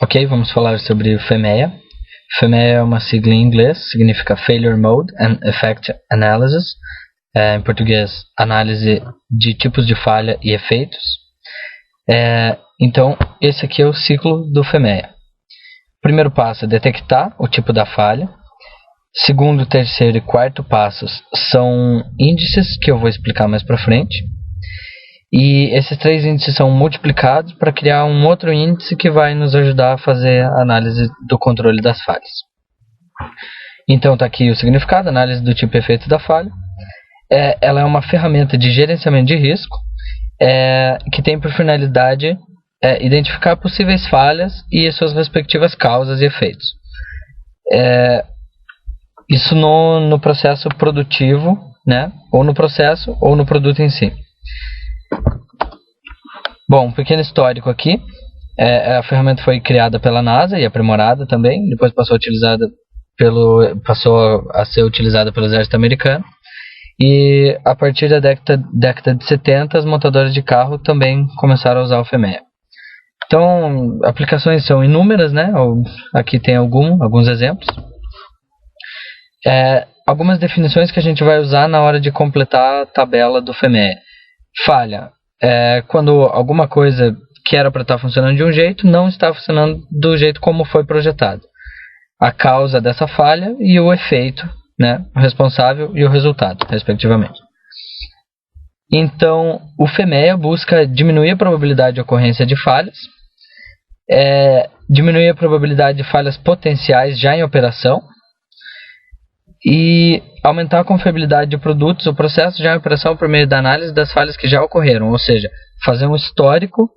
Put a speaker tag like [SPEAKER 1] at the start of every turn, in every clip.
[SPEAKER 1] Ok, vamos falar sobre o FMEA. FMEA é uma sigla em inglês, significa Failure Mode and Effect Analysis. Em português, análise de tipos de falha e efeitos. Então, esse aqui é o ciclo do FMEA. O primeiro passo é detectar o tipo da falha. Segundo, terceiro e quarto passos são índices que eu vou explicar mais para frente. E esses três índices são multiplicados para criar um outro índice que vai nos ajudar a fazer a análise do controle das falhas. Então está aqui o significado, análise do tipo e efeito da falha. Ela é uma ferramenta de gerenciamento de risco que tem por finalidade identificar possíveis falhas e suas respectivas causas e efeitos. Isso no processo produtivo, né? Ou no processo ou no produto em si. Bom, um pequeno histórico aqui. A ferramenta foi criada pela NASA e aprimorada também. Depois passou a ser utilizada pelo exército americano. E a partir da década de 70, as montadoras de carro também começaram a usar o FMEA. Então, aplicações são inúmeras, né? Aqui tem alguns exemplos. Algumas definições que a gente vai usar na hora de completar a tabela do FMEA. Falha. Quando alguma coisa que era para estar funcionando de um jeito não está funcionando do jeito como foi projetado. A causa dessa falha e o efeito, né, o responsável e o resultado, respectivamente. Então, o FMEA busca diminuir a probabilidade de ocorrência de falhas, diminuir a probabilidade de falhas potenciais já em operação e aumentar a confiabilidade de produtos ou processos já em operação por meio da análise das falhas que já ocorreram, ou seja, fazer um histórico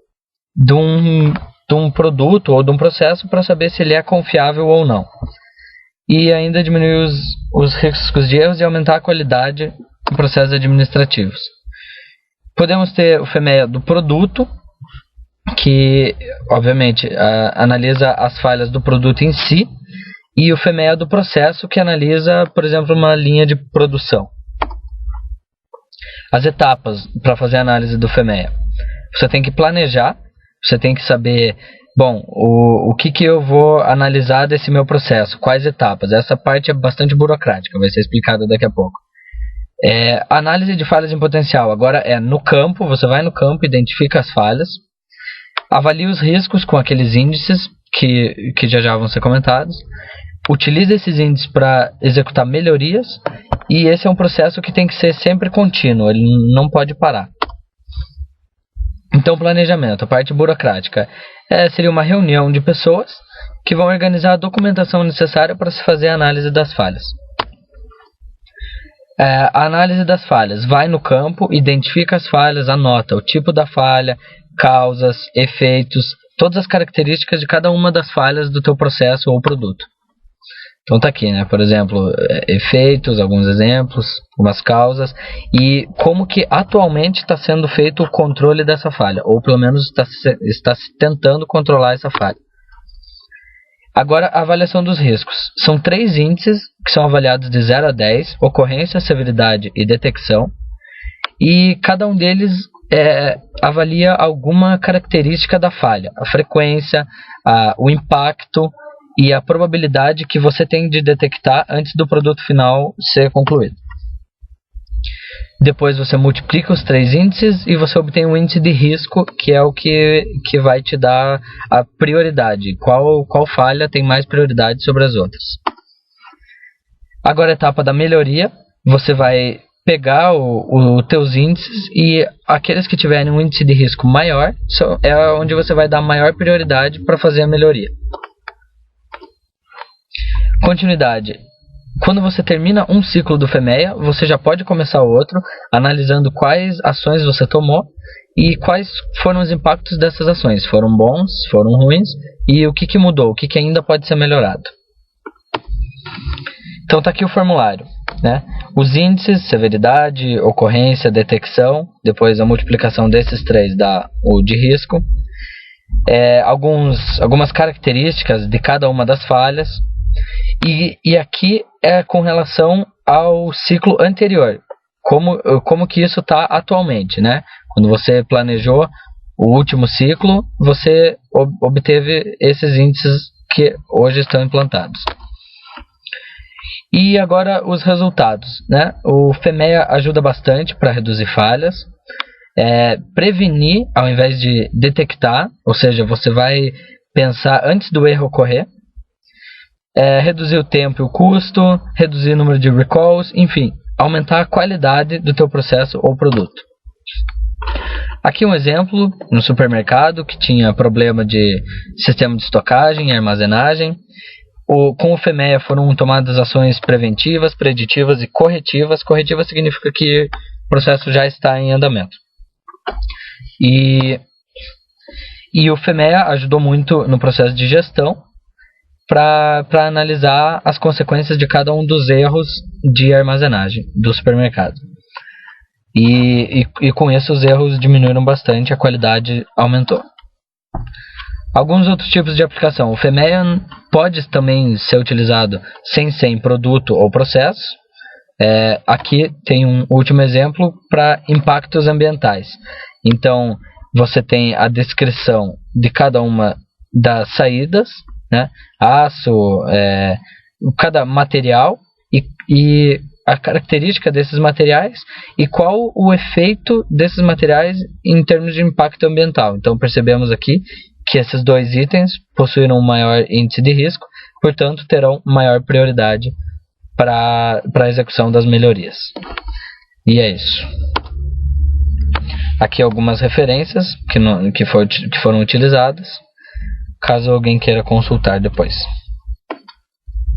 [SPEAKER 1] de um produto ou de um processo para saber se ele é confiável ou não. E ainda diminuir os riscos de erros e aumentar a qualidade em processos administrativos. Podemos ter o FMEA do produto, que obviamente analisa as falhas do produto em si, e o FMEA do processo, que analisa, por exemplo, uma linha de produção. As etapas para fazer a análise do FMEA. Você tem que planejar, você tem que saber, o que eu vou analisar desse meu processo, quais etapas. Essa parte é bastante burocrática, vai ser explicada daqui a pouco. A análise de falhas em potencial, agora no campo, você vai no campo, identifica as falhas, avalia os riscos com aqueles índices que já vão ser comentados, utiliza esses índices para executar melhorias, e esse é um processo que tem que ser sempre contínuo, ele não pode parar. Então, planejamento, a parte burocrática, seria uma reunião de pessoas que vão organizar a documentação necessária para se fazer a análise das falhas. A análise das falhas, vai no campo, identifica as falhas, anota o tipo da falha, causas, efeitos, todas as características de cada uma das falhas do teu processo ou produto. Então tá aqui, né? Por exemplo, efeitos, alguns exemplos, algumas causas e como que atualmente está sendo feito o controle dessa falha, ou pelo menos está se tentando controlar essa falha. Agora, a avaliação dos riscos. São 3 índices que são avaliados de 0 a 10, ocorrência, severidade e detecção, e cada um deles avalia alguma característica da falha, a frequência, o impacto e a probabilidade que você tem de detectar antes do produto final ser concluído. Depois você multiplica os 3 índices e você obtém um índice de risco, que é o que vai te dar a prioridade, qual falha tem mais prioridade sobre as outras. Agora a etapa da melhoria, você vai pegar os teus índices e aqueles que tiverem um índice de risco maior, é onde você vai dar maior prioridade para fazer a melhoria. Continuidade. Quando você termina um ciclo do FMEA, você já pode começar outro, analisando quais ações você tomou e quais foram os impactos dessas ações. Foram bons, foram ruins e o que mudou, o que ainda pode ser melhorado. Então está aqui o formulário, né? Os índices, severidade, ocorrência, detecção, depois a multiplicação desses 3 dá o de risco. Algumas características de cada uma das falhas. E aqui é com relação ao ciclo anterior, como que isso está atualmente, né? Quando você planejou o último ciclo, você obteve esses índices que hoje estão implantados. E agora os resultados, né? O FEMEA ajuda bastante para reduzir falhas, prevenir ao invés de detectar, ou seja, você vai pensar antes do erro ocorrer, reduzir o tempo e o custo, reduzir o número de recalls, enfim, aumentar a qualidade do teu processo ou produto. Aqui um exemplo, no supermercado que tinha problema de sistema de estocagem e armazenagem. Com o FEMEA foram tomadas ações preventivas, preditivas e corretivas. Corretiva significa que o processo já está em andamento. E o FEMEA ajudou muito no processo de gestão para analisar as consequências de cada um dos erros de armazenagem do supermercado. E com isso os erros diminuíram bastante, a qualidade aumentou. Alguns outros tipos de aplicação. O FEMEA pode também ser utilizado sem ser em produto ou processo. Aqui tem um último exemplo para impactos ambientais. Então, você tem a descrição de cada uma das saídas, né? Aço, cada material e a característica desses materiais e qual o efeito desses materiais em termos de impacto ambiental. Então percebemos aqui que esses dois itens possuíram um maior índice de risco, portanto terão maior prioridade para a execução das melhorias. E é isso. Aqui algumas referências que foram utilizadas, caso alguém queira consultar depois.